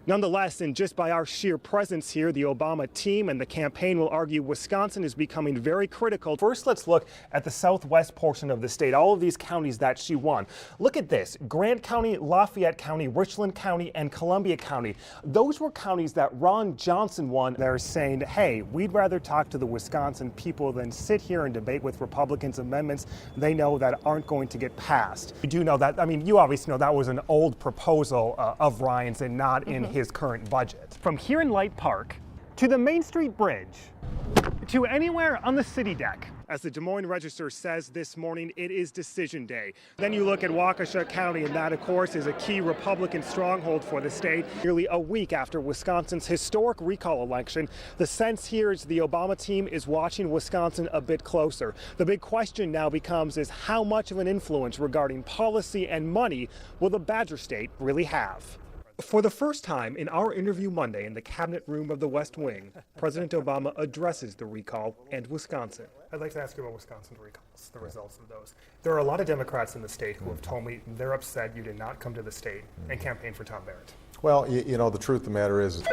Nonetheless, and just by our sheer presence here, the Obama team and the campaign will argue Wisconsin is becoming very critical. First, let's look at the southwest portion of the state, all of these counties that she won. Look at this: Grant County, Lafayette County, Richland County, and Columbia County. Those were counties that Ron Johnson won. They're saying, hey, we'd rather talk to the Wisconsin people than sit here and debate with Republicans amendments they know that aren't going to get passed. You do know that, I mean, you obviously know that was an old proposal of Ryan's and not in his current budget. From here in Light Park to the Main Street Bridge to anywhere on the city deck. As the Des Moines Register says this morning, it is decision day. Then you look at Waukesha County, and that, of course, is a key Republican stronghold for the state. Nearly a week after Wisconsin's historic recall election, the sense here is the Obama team is watching Wisconsin a bit closer. The big question now becomes is how much of an influence regarding policy and money will the Badger State really have? For the first time in our interview Monday in the cabinet room of the West Wing, President Obama addresses the recall and Wisconsin. I'd like to ask you about Wisconsin recalls, the results of those. There are a lot of Democrats in the state who have told me they're upset you did not come to the state and campaign for Tom Barrett. Well, you know, the truth of the matter is...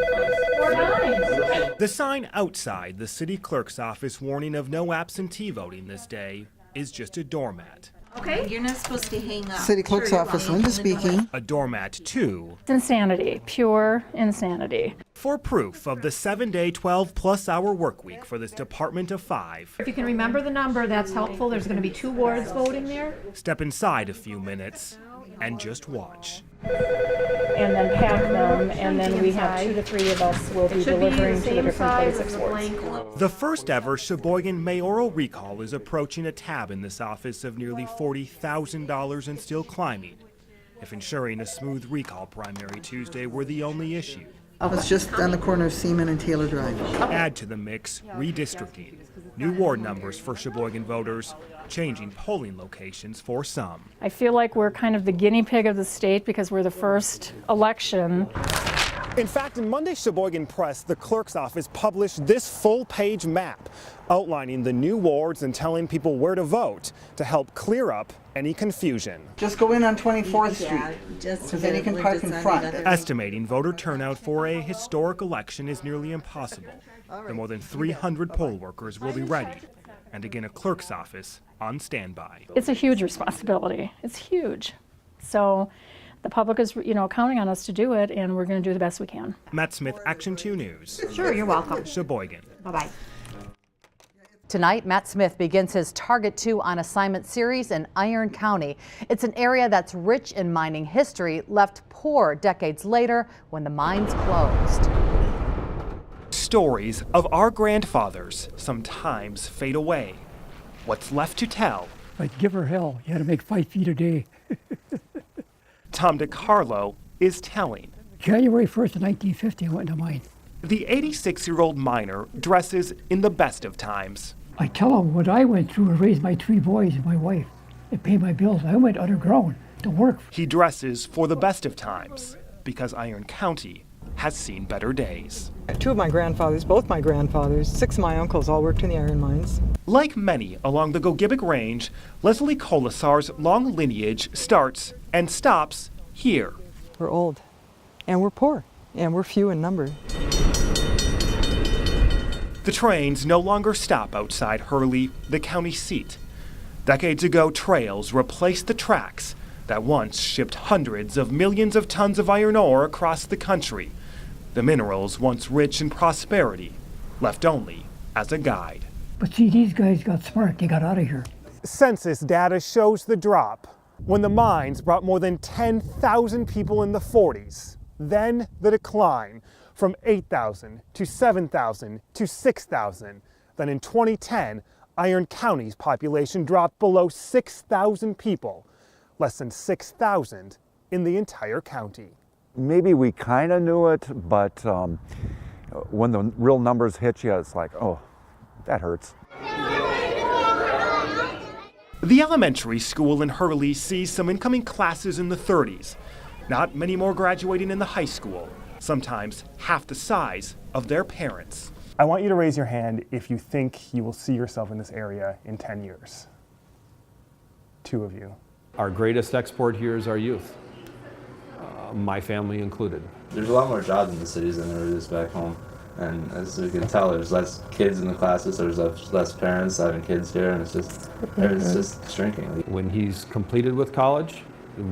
The sign outside the city clerk's office warning of no absentee voting this day is just a doormat. Okay. You're not supposed to hang up. City Clerk's Office, Linda speaking. A doormat, too. It's insanity, pure insanity. For proof of the 7-day, 12-plus hour work week for this Department of 5. If you can remember the number, that's helpful. There's going to be 2 wards voting there. Step inside a few minutes and just watch. And then pack them, and then we have 2 to 3 of us will be delivering to the different 26 wards. The first ever Sheboygan mayoral recall is approaching a tab in this office of nearly $40,000 and still climbing, if ensuring a smooth recall primary Tuesday were the only issue. It's just on the corner of Seaman and Taylor Drive. Add to the mix redistricting, new ward numbers for Sheboygan voters, changing polling locations for some. I feel like we're kind of the guinea pig of the state because we're the first election. In fact, in Monday's Sheboygan Press, the clerk's office published this full-page map outlining the new wards and telling people where to vote to help clear up any confusion. Just go in on 24th Street, because then you can park in front. Estimating voter turnout for a historic election is nearly impossible. The more than 300 poll workers will be ready, and again a clerk's office on standby. It's a huge responsibility. It's huge. So the public is, counting on us to do it, and we're going to do the best we can. Matt Smith, Action 2 News. Sure, you're welcome. Sheboygan. Bye-bye. Tonight, Matt Smith begins his Target 2 on Assignment series in Iron County. It's an area that's rich in mining history, left poor decades later when the mines closed. Stories of our grandfathers sometimes fade away. What's left to tell? Like, give her hell. You had to make 5 feet a day. Tom DiCarlo is telling. January 1st, 1950, I went to mine. The 86-year-old miner dresses in the best of times. I tell them what I went through to raise my 3 boys and my wife and pay my bills. I went underground to work. He dresses for the best of times because Iron County has seen better days. 2 of my grandfathers, both my grandfathers, 6 of my uncles all worked in the iron mines. Like many along the Gogebic Range, Leslie Colasar's long lineage starts and stops here. We're old, and we're poor, and we're few in number. The trains no longer stop outside Hurley, the county seat. Decades ago, trails replaced the tracks that once shipped hundreds of millions of tons of iron ore across the country. The minerals, once rich in prosperity, left only as a guide. But see, these guys got smart. They got out of here. Census data shows the drop when the mines brought more than 10,000 people in the 40s. Then the decline from 8,000 to 7,000 to 6,000. Then in 2010, Iron County's population dropped below 6,000 people, less than 6,000 in the entire county. Maybe we kind of knew it, but when the real numbers hit you, it's like, oh, that hurts. The elementary school in Hurley sees some incoming classes in the 30s. Not many more graduating in the high school, sometimes half the size of their parents. I want you to raise your hand if you think you will see yourself in this area in 10 years. 2 of you. Our greatest export here is our youth. my family included. There's a lot more jobs in the cities than there is back home. And as you can tell, there's less kids in the classes, there's less parents having kids here, and it's just shrinking. When he's completed with college,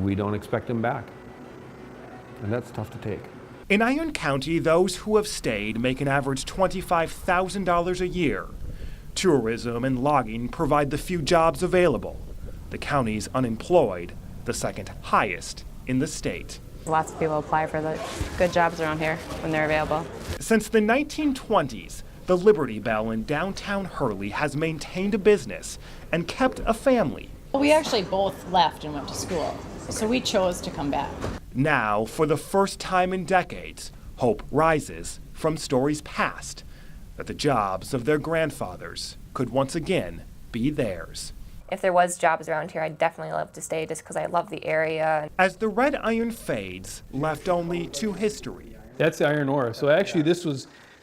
we don't expect him back. And that's tough to take. In Iron County, those who have stayed make an average $25,000 a year. Tourism and logging provide the few jobs available. The county's unemployed, the second highest in the state. Lots of people apply for the good jobs around here when they're available. Since the 1920s, the Liberty Bell in downtown Hurley has maintained a business and kept a family. We actually both left and went to school, so we chose to come back. Now, for the first time in decades, hope rises from stories past that the jobs of their grandfathers could once again be theirs. If there was jobs around here, I'd definitely love to stay just because I love the area. As the red iron fades, left only to history. That's the iron ore. So actually this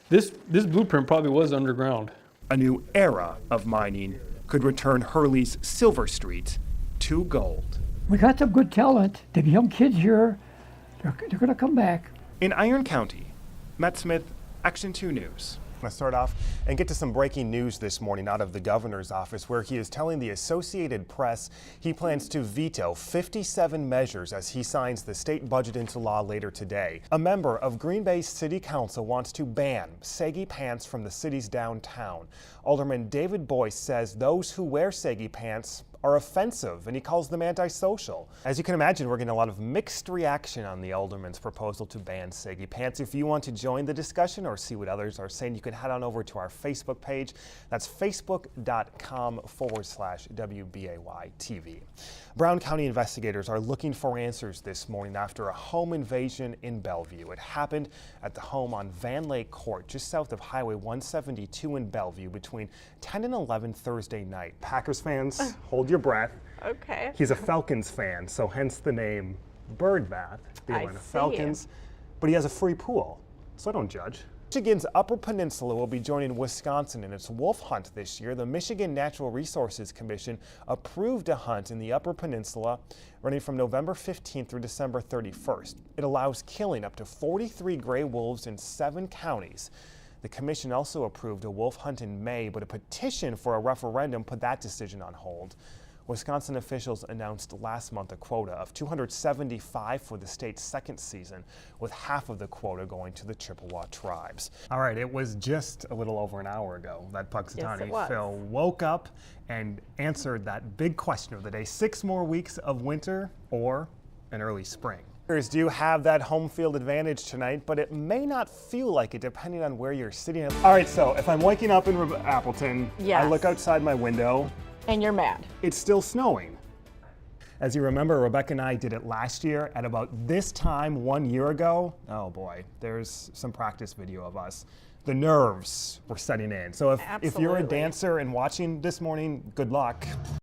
blueprint probably was underground. A new era of mining could return Hurley's Silver Street to gold. We got some good talent. The young kids here, they're going to come back. In Iron County, Matt Smith, Action 2 News. I'm going to start off and get to some breaking news this morning out of the governor's office, where he is telling the Associated Press he plans to veto 57 measures as he signs the state budget into law later today. A member of Green Bay's City Council wants to ban saggy pants from the city's downtown. Alderman David Boyce says those who wear saggy pants are offensive, and he calls them antisocial. As you can imagine, we're getting a lot of mixed reaction on the alderman's proposal to ban saggy pants. If you want to join the discussion or see what others are saying, you can head on over to our Facebook page. That's facebook.com/WBAY TV. Brown County investigators are looking for answers this morning after a home invasion in Bellevue. It happened at the home on Van Lake Court, just south of Highway 172 in Bellevue, between 10 and 11 Thursday night. Packers fans, hold your breath. Okay. He's a Falcons fan, so hence the name Bird Bath, the Atlanta Falcons. But he has a free pool, so don't judge. Michigan's Upper Peninsula will be joining Wisconsin in its wolf hunt this year. The Michigan Natural Resources Commission approved a hunt in the Upper Peninsula running from November 15th through December 31st. It allows killing up to 43 gray wolves in 7 counties. The commission also approved a wolf hunt in May, but a petition for a referendum put that decision on hold. Wisconsin officials announced last month a quota of 275 for the state's second season, with half of the quota going to the Chippewa tribes. All right, it was just a little over an hour ago that Puxatawny Phil woke up and answered that big question of the day: 6 more weeks of winter or an early spring. Do you have that home field advantage tonight, but it may not feel like it depending on where you're sitting. All right, so if I'm waking up in Appleton, I look outside my window, and you're mad. It's still snowing. As you remember, Rebecca and I did it last year at about this time 1 year ago. Oh boy, there's some practice video of us. The nerves were setting in. So if you're a dancer and watching this morning, good luck.